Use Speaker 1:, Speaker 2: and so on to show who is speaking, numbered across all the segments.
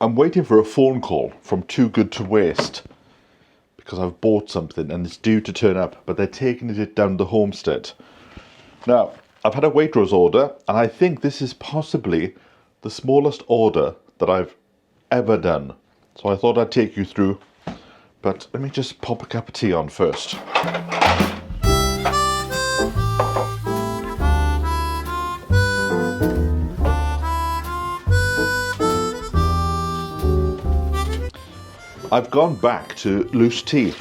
Speaker 1: I'm waiting for a phone call from Too Good to Waste because I've bought something and it's due to turn up, but they're taking it down the homestead. Now, I've had a Waitrose order, and I think this is possibly the smallest order that I've ever done. So I thought I'd take you through, but let me just pop a cup of tea on first. I've gone back to loose tea.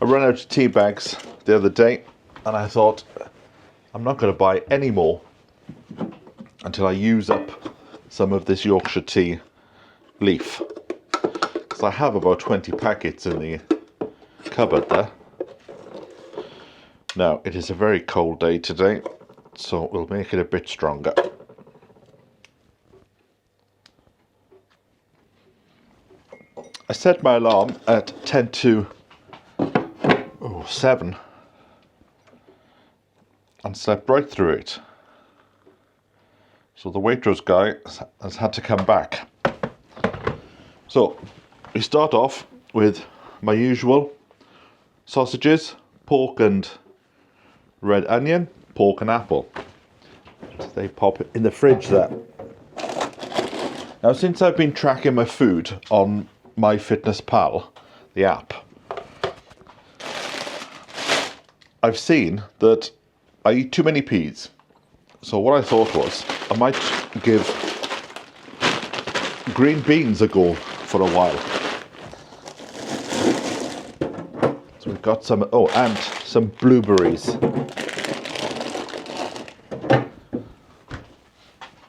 Speaker 1: I ran out of tea bags the other day and I thought I'm not going to buy any more until I use up some of this Yorkshire tea leaf, because I have about 20 packets in the cupboard there. Now, it is a very cold day today, so we'll make it a bit stronger. I set my alarm at 10 to 7 and slept right through it. So the Waitrose guy has had to come back. So we start off with my usual sausages, pork and red onion, pork and apple. They pop in the fridge there. Now, since I've been tracking my food on MyFitnessPal, the app, I've seen that I eat too many peas. So what I thought was I might give green beans a go for a while. So we've got some, oh, and some blueberries.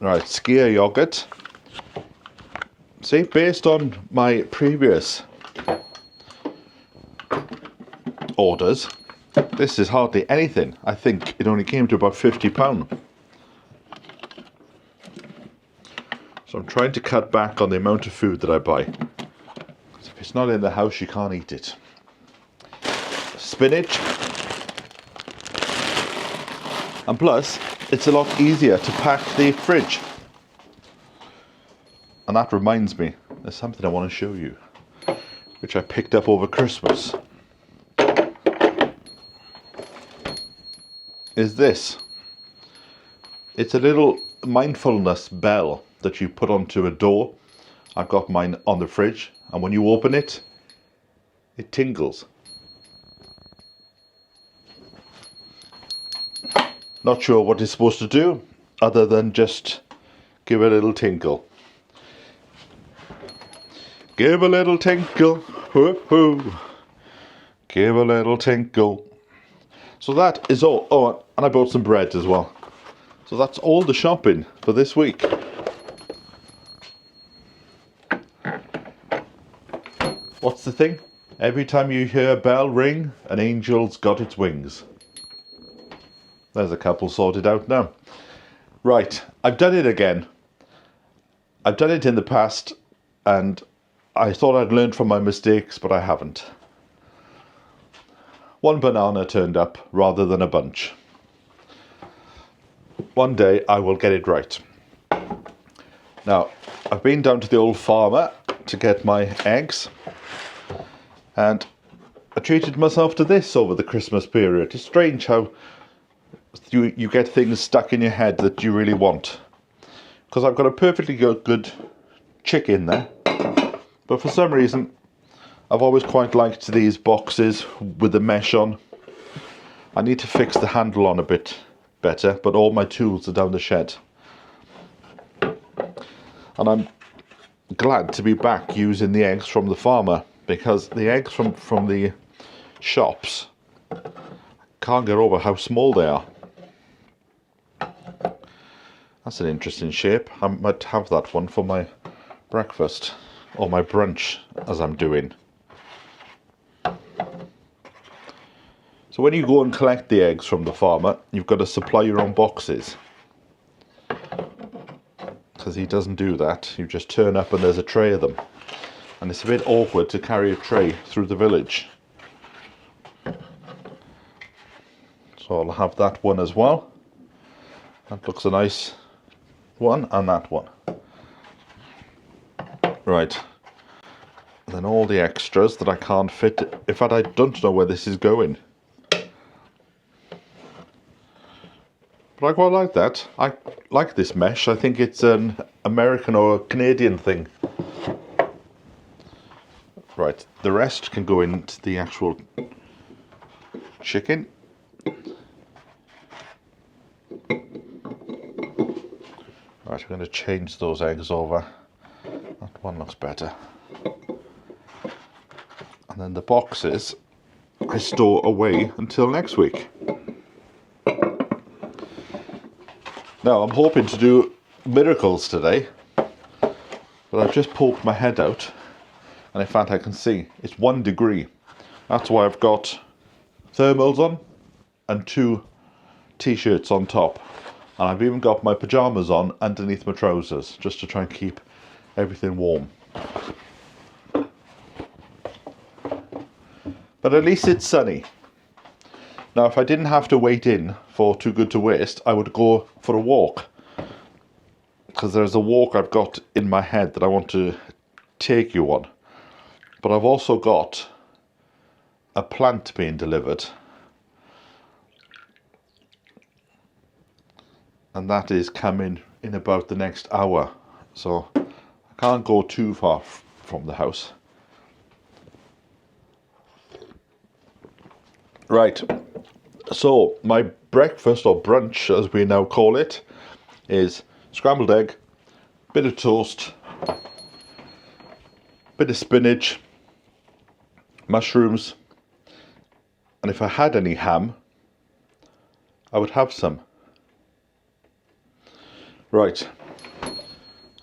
Speaker 1: Right, skyr yogurt. See, based on my previous orders, this is hardly anything. I think it only came to about £50. So I'm trying to cut back on the amount of food that I buy. Because if it's not in the house, you can't eat it. Spinach. And plus, it's a lot easier to pack the fridge. And that reminds me, there's something I want to show you, which I picked up over Christmas. Is this. It's a little mindfulness bell that you put onto a door. I've got mine on the fridge, and when you open it, it tingles. Not sure what it's supposed to do, other than just give a little tinkle. Give a little tinkle, hoo hoo. Give a little tinkle. So that is all. Oh, and I bought some bread as well. So that's all the shopping for this week. What's the thing? Every time you hear a bell ring, an angel's got its wings. There's a couple sorted out now. Right, I've done it again. I've done it in the past, and I thought I'd learned from my mistakes, but I haven't. One banana turned up rather than a bunch. One day I will get it right. Now, I've been down to the old farmer to get my eggs, and I treated myself to this over the Christmas period. It's strange how you get things stuck in your head that you really want. Because I've got a perfectly good chicken there, but for some reason I've always quite liked these boxes with the mesh on. I need to fix the handle on a bit better, but all my tools are down the shed. And I'm glad to be back using the eggs from the farmer, because the eggs from the shops, can't get over how small they are. That's an interesting shape. I might have that one for my breakfast, or my brunch, as I'm doing. So when you go and collect the eggs from the farmer, you've got to supply your own boxes. Because he doesn't do that. You just turn up and there's a tray of them. And it's a bit awkward to carry a tray through the village. So I'll have that one as well. That looks a nice one, and that one. Right. And then all the extras that I can't fit. In fact, I don't know where this is going. But I quite like that. I like this mesh. I think it's an American or a Canadian thing. Right, the rest can go into the actual chicken. Right, I'm going to change those eggs over. That one looks better. And then the boxes I store away until next week. Now, I'm hoping to do miracles today, but I've just poked my head out, and in fact I can see it's 1 degree. That's why I've got thermals on and 2 t-shirts on top, and I've even got my pyjamas on underneath my trousers just to try and keep everything warm. But at least it's sunny. Now, if I didn't have to wait in for Too Good to Waste, I would go for a walk. Because there's a walk I've got in my head that I want to take you on. But I've also got a plant being delivered. And that is coming in about the next hour. So I can't go too far from the house. Right. So my breakfast, or brunch as we now call it, is scrambled egg, bit of toast, bit of spinach, mushrooms, and if I had any ham, I would have some. Right,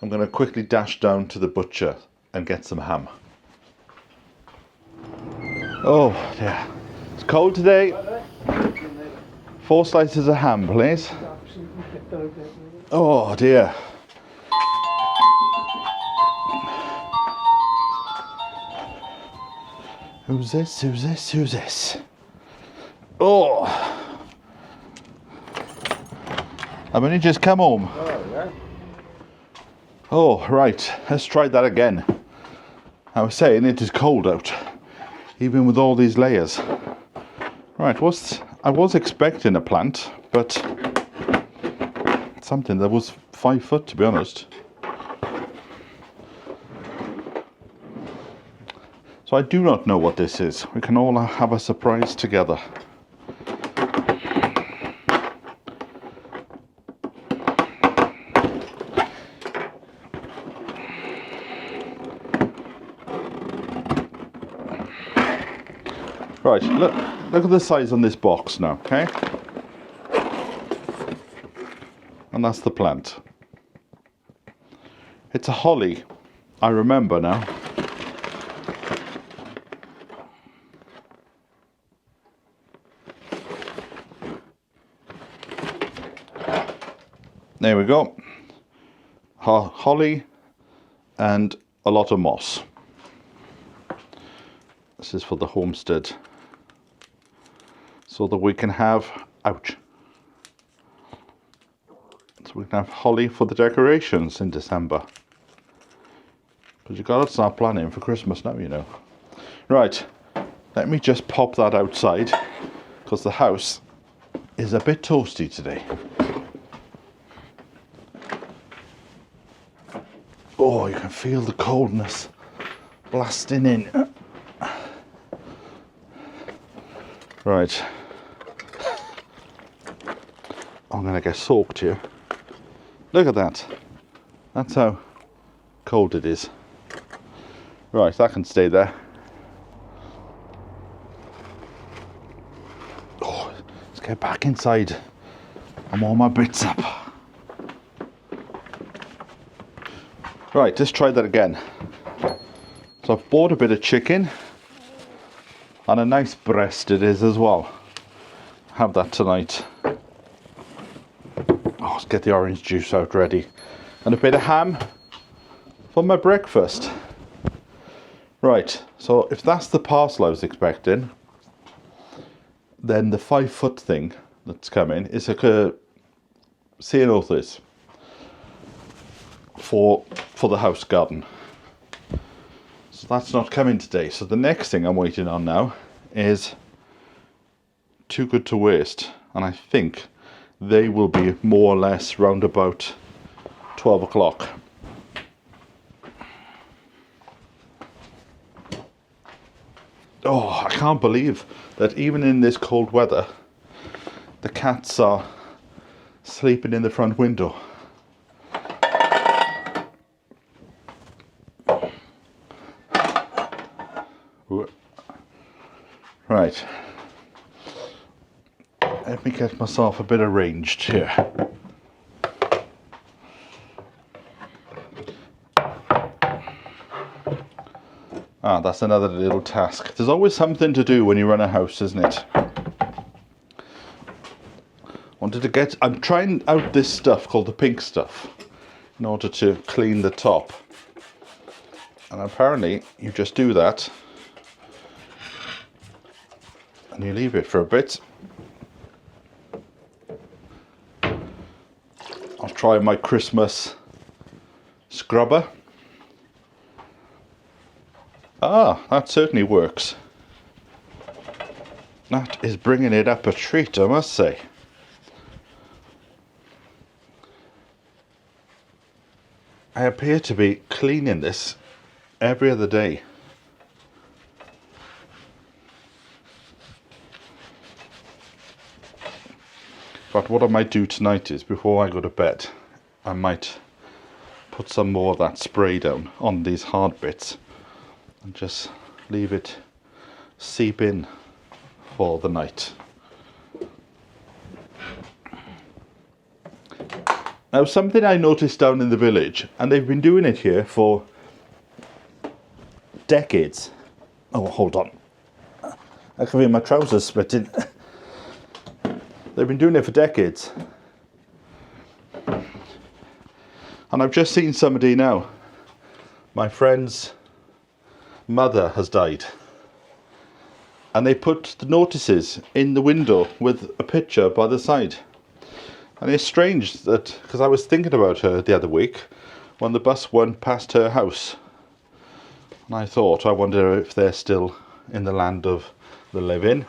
Speaker 1: I'm going to quickly dash down to the butcher and get some ham. Oh yeah, it's cold today. 4 slices of ham, please. Oh dear. Who's this? Who's this? Who's this? Oh. I've only just come home.
Speaker 2: Oh, yeah.
Speaker 1: Oh, right. Let's try that again. I was saying it is cold out, even with all these layers. Right, I was expecting a plant, but something that was 5 foot, to be honest. So I do not know what this is. We can all have a surprise together. Right, look at the size on this box now, okay? And that's the plant. It's a holly, I remember now. There we go. Holly and a lot of moss. This is for the homestead. So that we can have, ouch. So we can have holly for the decorations in December. Because you've got to start planning for Christmas now, you know. Right, let me just pop that outside, because the house is a bit toasty today. Oh, you can feel the coldness blasting in. Right. I'm going to get soaked here. Look at that. That's how cold it is. Right, that can stay there. Oh, let's get back inside. I'm all my bits up. Right, let's try that again. So I've bought a bit of chicken. And a nice breast it is as well. Have that tonight. Oh, let's get the orange juice out ready. And a bit of ham for my breakfast. Right, so if that's the parcel I was expecting, then the 5 foot thing that's coming is like a ceanothus for the house garden. So that's not coming today. So the next thing I'm waiting on now is Too Good to Waste, and I think they will be more or less round about 12 o'clock. Oh, I can't believe that even in this cold weather, the cats are sleeping in the front window. Right. Let me get myself a bit arranged here. Ah, that's another little task. There's always something to do when you run a house, isn't it? I'm trying out this stuff called the pink stuff in order to clean the top. And apparently you just do that and you leave it for a bit. I'll try my Christmas scrubber. Ah, that certainly works. That is bringing it up a treat, I must say. I appear to be cleaning this every other day. But what I might do tonight is, before I go to bed, I might put some more of that spray down on these hard bits and just leave it seep in for the night. Now, something I noticed down in the village, and they've been doing it here for decades. Oh, hold on. I can feel my trousers splitting. They've been doing it for decades. And I've just seen somebody now. My friend's mother has died. And they put the notices in the window with a picture by the side. And it's strange that, because I was thinking about her the other week when the bus went past her house. And I thought, I wonder if they're still in the land of the living.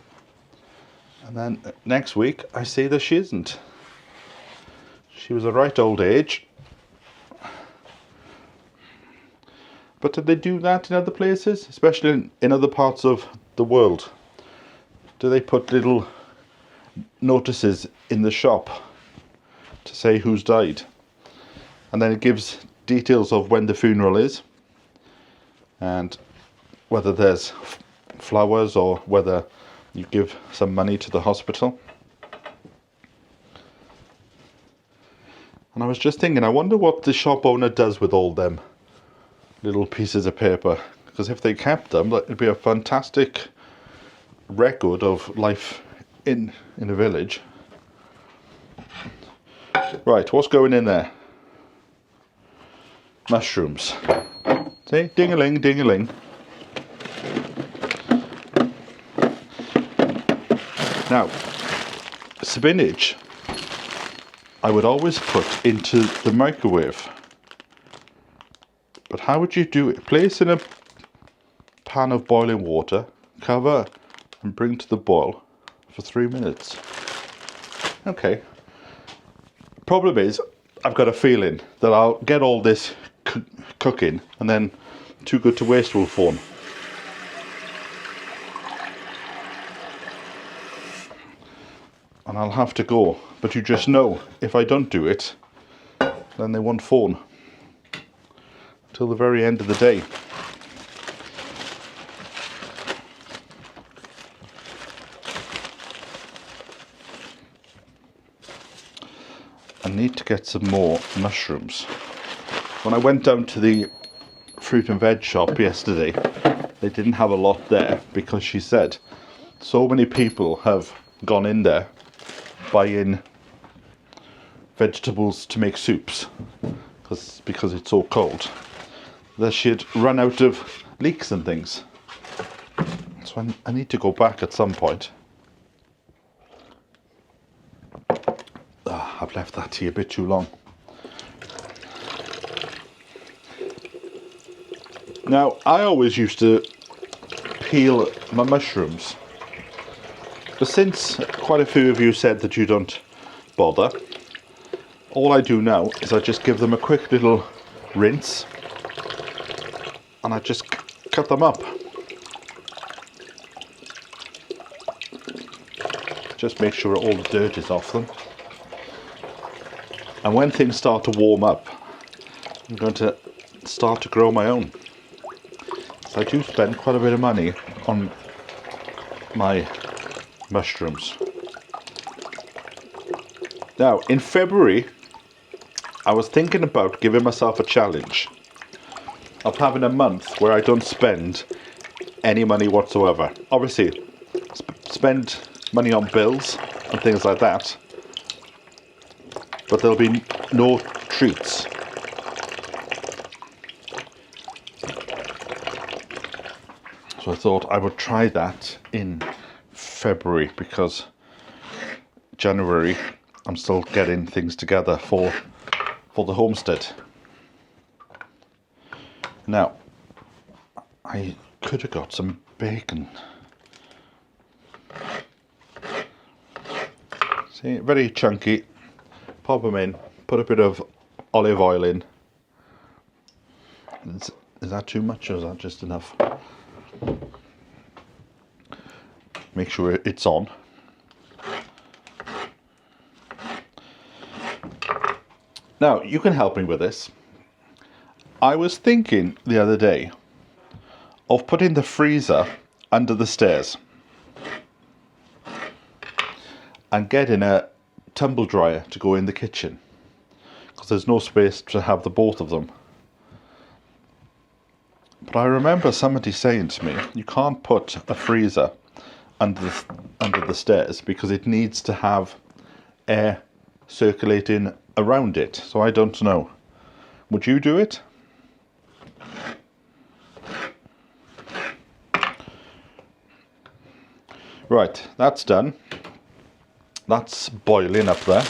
Speaker 1: And then next week I see that she isn't. She was a right old age. But do they do that in other places? Especially in other parts of the world? Do they put little notices in the shop to say who's died? And then it gives details of when the funeral is and whether there's flowers or whether you give some money to the hospital. And I was just thinking, I wonder what the shop owner does with all them little pieces of paper, because if they kept them, it'd be a fantastic record of life in a village. Right, what's going in there? Mushrooms. See, ding-a-ling, ding-a-ling. Now, spinach I would always put into the microwave. But how would you do it? Place in a pan of boiling water, cover and bring to the boil for 3 minutes. Okay. Problem is, I've got a feeling that I'll get all this cooking and then Too Good to Waste will form. And I'll have to go. But you just know, if I don't do it, then they won't phone till the very end of the day. I need to get some more mushrooms. When I went down to the fruit and veg shop yesterday, they didn't have a lot there because she said so many people have gone in there buying vegetables to make soups because it's so cold that she'd run out of leeks and things. So I need to go back at some point. I've left that here a bit too long. Now, I always used to peel my mushrooms, but since quite a few of you said that you don't bother, all I do now is I just give them a quick little rinse and I just cut them up. Just make sure all the dirt is off them. And when things start to warm up, I'm going to start to grow my own. So I do spend quite a bit of money on my mushrooms. Now, in February, I was thinking about giving myself a challenge of having a month where I don't spend any money whatsoever. Obviously, spend money on bills and things like that, but there'll be no treats. So I thought I would try that in February, because January I'm still getting things together for the homestead. Now, I could have got some bacon. See, very chunky. Pop them in, put a bit of olive oil in. Is that too much or is that just enough? Make sure it's on. Now, you can help me with this. I was thinking the other day of putting the freezer under the stairs and getting a tumble dryer to go in the kitchen, because there's no space to have the both of them. But I remember somebody saying to me, you can't put a freezer under the stairs because it needs to have air circulating around it. So I don't know. Would you do it? Right, that's done. That's boiling up there.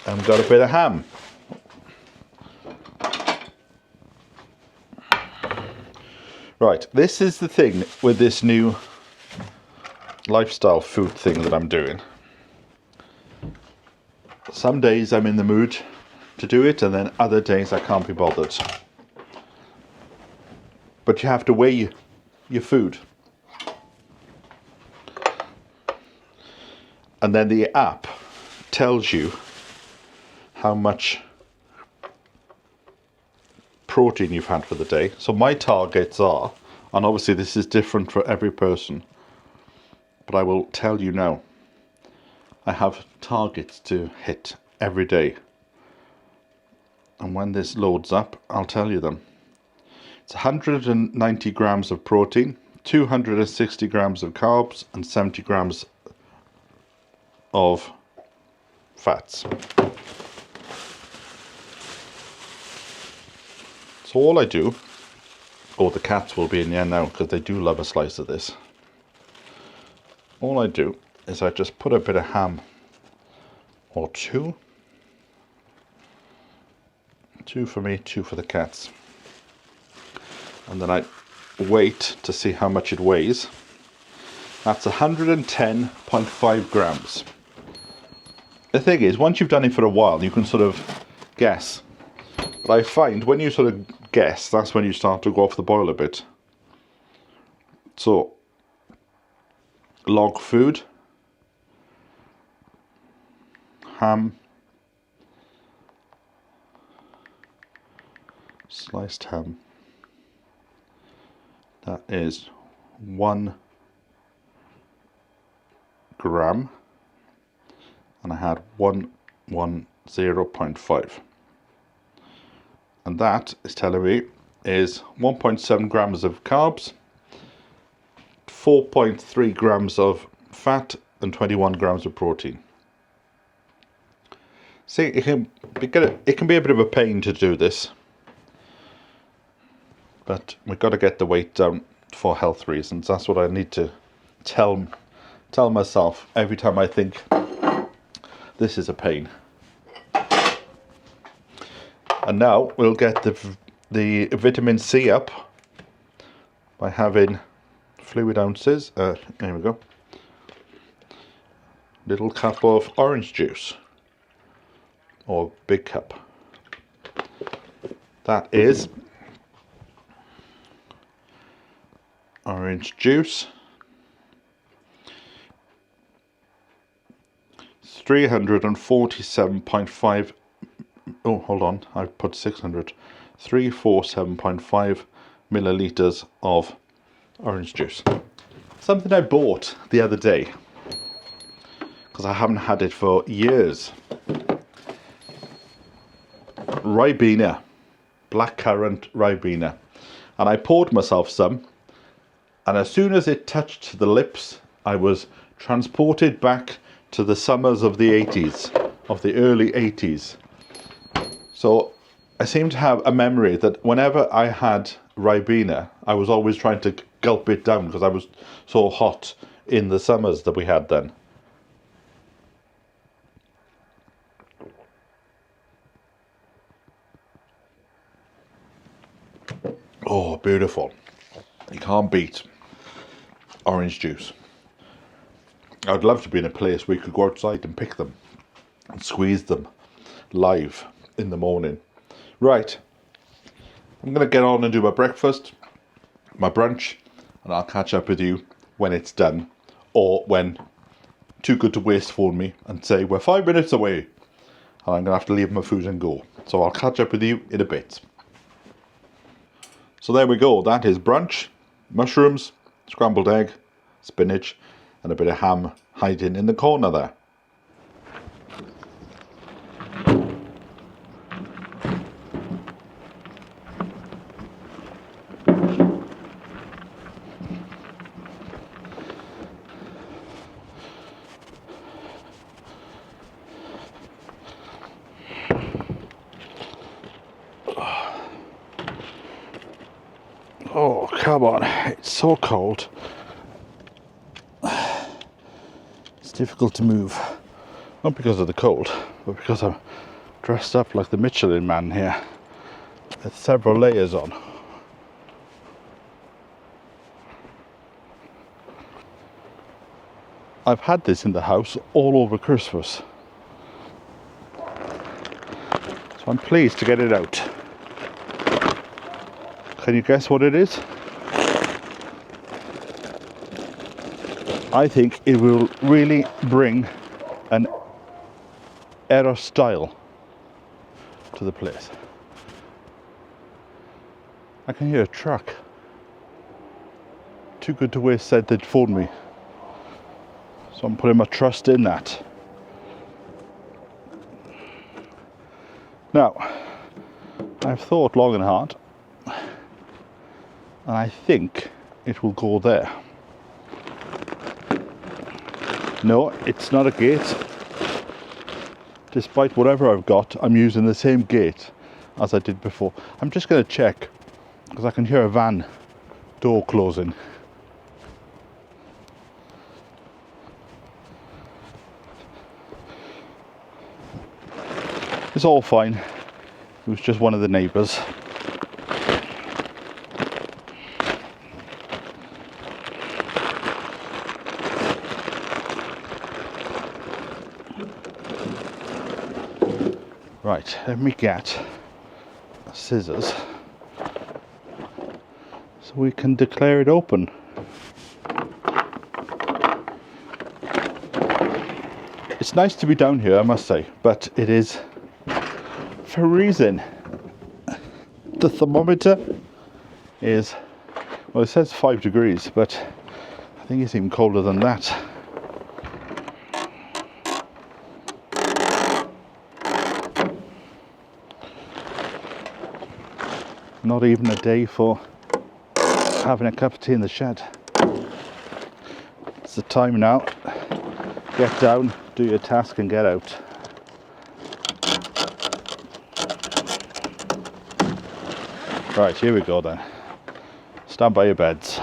Speaker 1: And we've got a bit of ham. Right, this is the thing with this new lifestyle food thing that I'm doing. Some days I'm in the mood to do it, and then other days I can't be bothered. But you have to weigh your food. And then the app tells you how much protein you've had for the day. So my targets are, and obviously this is different for every person, but I will tell you now, I have targets to hit every day. And when this loads up, I'll tell you them. It's 190 grams of protein, 260 grams of carbs, and 70 grams of fats. So all I do, the cats will be in there now because they do love a slice of this. All I do is I just put a bit of ham or two for me, two for the cats. And then I wait to see how much it weighs. That's 110.5 grams. The thing is, once you've done it for a while, you can sort of guess. But I find when you sort of guess, that's when you start to go off the boil a bit. So, log food, ham, sliced ham. That is 1 gram, and I had 110.5. And that is telling me is 1.7 grams of carbs, 4.3 grams of fat, and 21 grams of protein. See, it can be a bit of a pain to do this, but we've got to get the weight down for health reasons. That's what I need to tell myself every time I think This is a pain. And now we'll get the vitamin C up by having fluid ounces. There we go. Little cup of orange juice, or big cup. That is orange juice. 347.5. Oh, hold on, I put 600. 347.5 milliliters of orange juice. Something I bought the other day because I haven't had it for years. Ribena, blackcurrant Ribena, and I poured myself some, and as soon as it touched the lips, I was transported back to the summers of the 80s, of the early 80s. So I seem to have a memory that whenever I had Ribena, I was always trying to gulp it down because I was so hot in the summers that we had then. Oh, beautiful. You can't beat orange juice. I'd love to be in a place where you could go outside and pick them and squeeze them live in the morning. Right, I'm going to get on and do my breakfast, my brunch, and I'll catch up with you when it's done, or when Too Good to Waste phone me and say we're 5 minutes away and I'm going to have to leave my food and go. So I'll catch up with you in a bit. So there we go, that is brunch, mushrooms, scrambled egg, spinach, and a bit of ham hiding in the corner there. Oh, come on, it's so cold. It's difficult to move. Not because of the cold, but because I'm dressed up like the Michelin man here. With several layers on. I've had this in the house all over Christmas. So I'm pleased to get it out. Can you guess what it is? I think it will really bring an era style to the place. I can hear a truck. Too Good to Waste said they'd phone me. So I'm putting my trust in that. Now, I've thought long and hard, and I think it will go there. No, it's not a gate. Despite whatever I've got, I'm using the same gate as I did before. I'm just going to check, because I can hear a van door closing. It's all fine. It was just one of the neighbours. Right, let me get scissors so we can declare it open. It's nice to be down here, I must say, but it is freezing. The thermometer is, well, it says 5 degrees, but I think it's even colder than that. Not even a day for having a cup of tea in the shed. It's the time now. Get down, do your task and get out. Right, here we go then. Stand by your beds.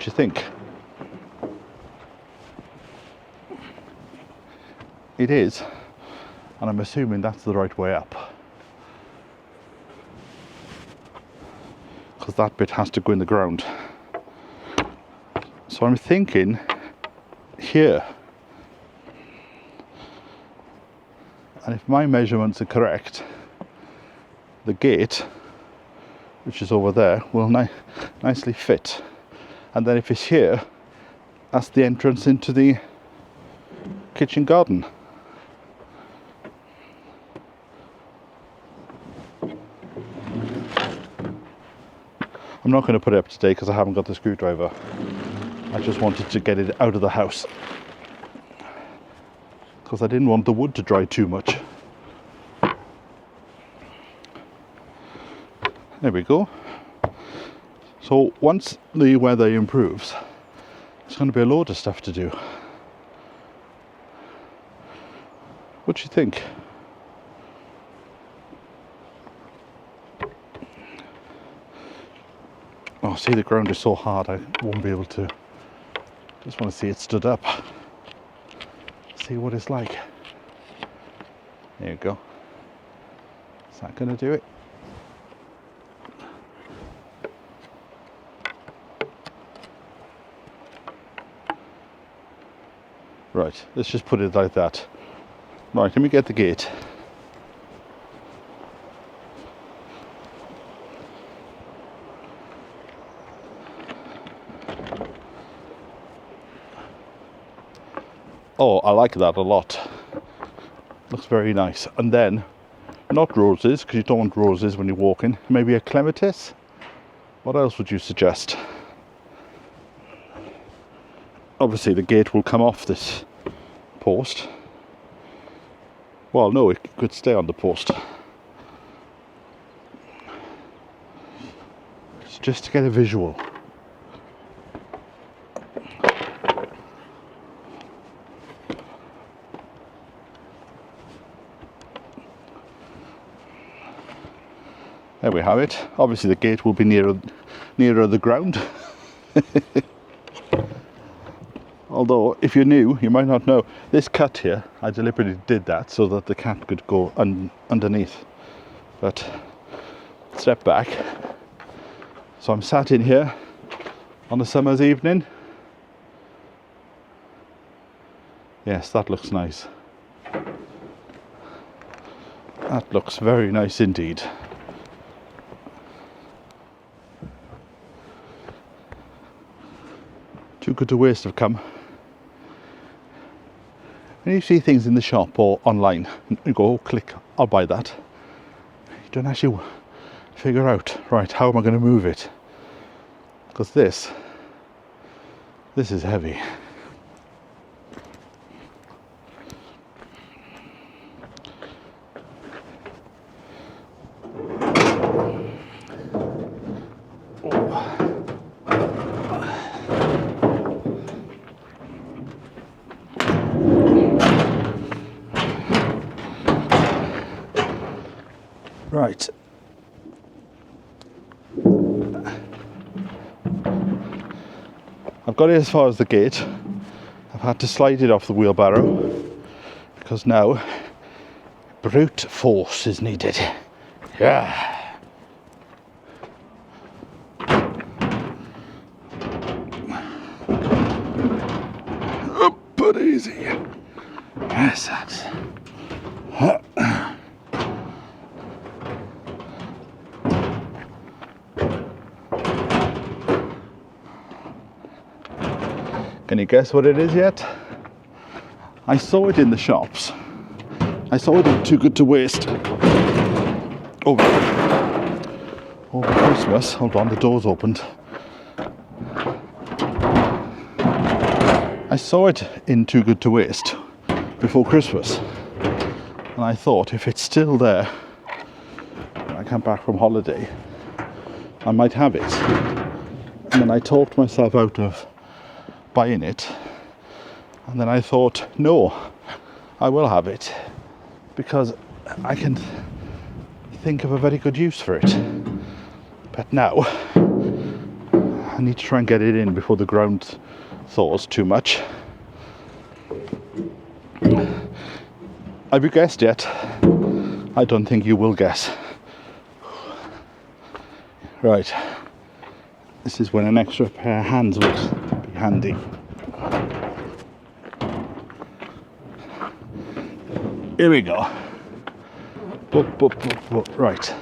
Speaker 1: What do you think? It is, and I'm assuming that's the right way up, because that bit has to go in the ground. So I'm thinking here, and if my measurements are correct, the gate, which is over there, will nicely fit. And then if it's here, that's the entrance into the kitchen garden. I'm not going to put it up today because I haven't got the screwdriver. I just wanted to get it out of the house because I didn't want the wood to dry too much. There we go. So once the weather improves, there's going to be a load of stuff to do. What do you think? Oh, see, the ground is so hard I won't be able to. Just want to see it stood up. See what it's like. There you go. Is that going to do it? Right, let's just put it like that. Right, let me get the gate. Oh, I like that a lot. Looks very nice. And then, not roses, because you don't want roses when you're walking. Maybe a clematis? What else would you suggest? Obviously the gate will come off this post. Well, no, it could stay on the post. It's just to get a visual. There we have it. Obviously the gate will be nearer the ground. Although, if you're new, you might not know, this cut here, I deliberately did that so that the cat could go underneath. But, step back. So I'm sat in here on a summer's evening. Yes, that looks nice. That looks very nice indeed. Too good to waste have come. When you see things in the shop or online, you go, oh, click, I'll buy that. You don't actually figure out, right, how am I going to move it? Because this is heavy. Right. I've got it as far as the gate. I've had to slide it off the wheelbarrow because now brute force is needed. Yeah. Up, but easy. Yes, that's. Can you guess what it is yet? I saw it in the shops. I saw it in Too Good to Waste over Christmas. Hold on, the door's opened. I saw it in Too Good to Waste before Christmas. And I thought, if it's still there when I come back from holiday, I might have it. And then I talked myself out of buying it, and then I thought, no, I will have it because I can think of a very good use for it. But now need to try and get it in before the ground thaws too much. Have you guessed yet? I don't think you will guess. Right. This is when an extra pair of hands would be handy. Here we go. Right.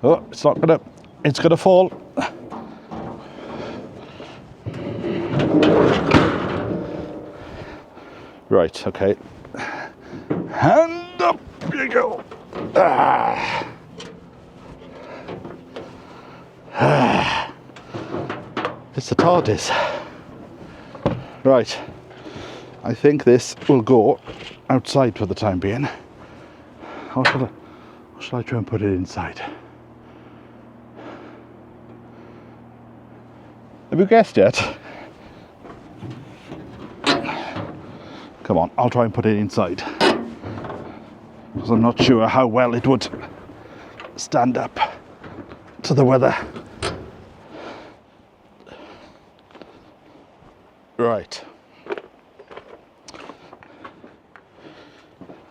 Speaker 1: Oh, it's gonna fall. Right, okay. Hand up you go. It's the TARDIS. Right. I think this will go outside for the time being. Or shall I try and put it inside? Have you guessed yet? Come on, I'll try and put it inside. Because I'm not sure how well it would stand up to the weather. Right.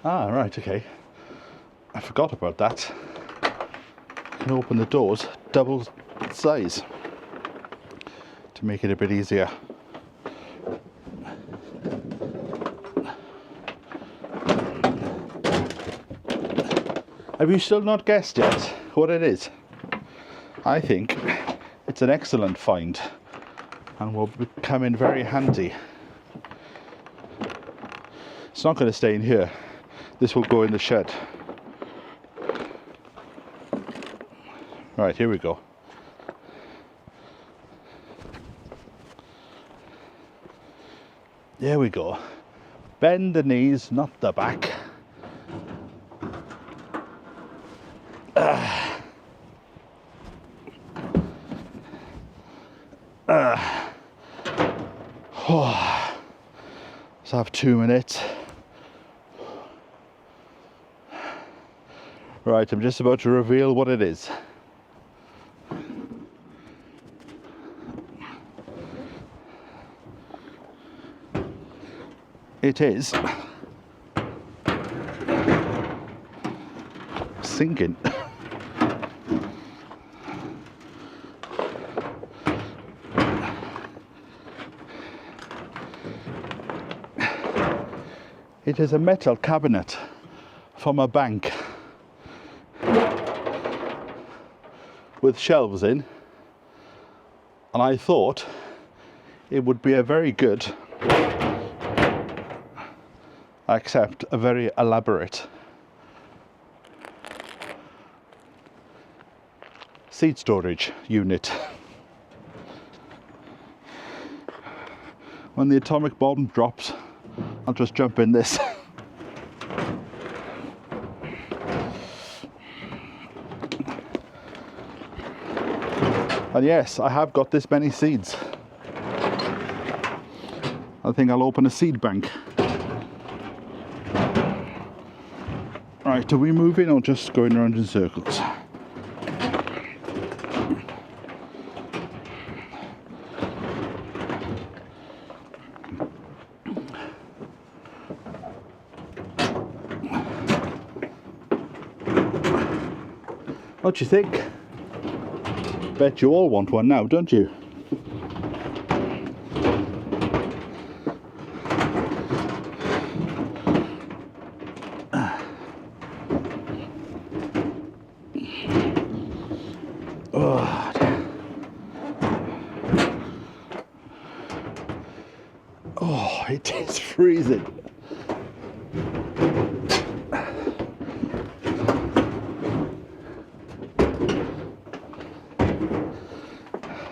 Speaker 1: Ah, right, okay. I forgot about that. You can open the doors double size to make it a bit easier. Have you still not guessed yet what it is? I think it's an excellent find and will come in very handy. It's not going to stay in here. This will go in the shed. Right, here we go. There we go. Bend the knees, not the back. Let's have 2 minutes. Right, I'm just about to reveal what it is. It is sinking. It is a metal cabinet from a bank with shelves in, and I thought it would be a very good, except a very elaborate seed storage unit. When the atomic bomb drops, I'll just jump in this. And yes, I have got this many seeds. I think I'll open a seed bank. Right, are we moving or just going around in circles? What do you think? Bet you all want one now, don't you? Oh, it is freezing.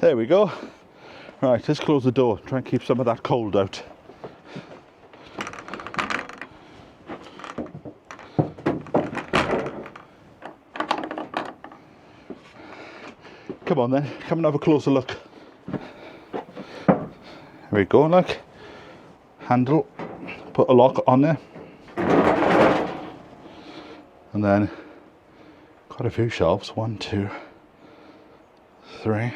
Speaker 1: There we go. Right, let's close the door. Try and keep some of that cold out. Come on then, come and have a closer look. There we go, look. Handle, put a lock on there. And then quite a few shelves, 1, 2, 3.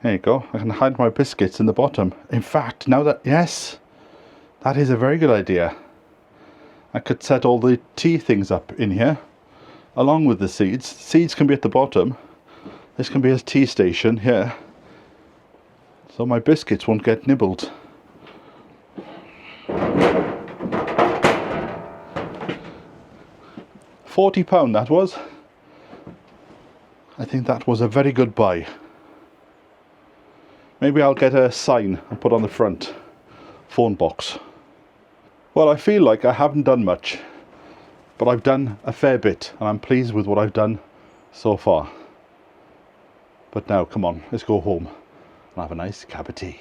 Speaker 1: There you go. I can hide my biscuits in the bottom. In fact, now that, yes, that is a very good idea. I could set all the tea things up in here, along with the seeds. Seeds can be at the bottom. This can be a tea station here, so my biscuits won't get nibbled. £40 that was. I think that was a very good buy. Maybe I'll get a sign and put on the front. Phone box. Well, I feel like I haven't done much, but I've done a fair bit, and I'm pleased with what I've done so far. But now, come on, let's go home and have a nice cup of tea.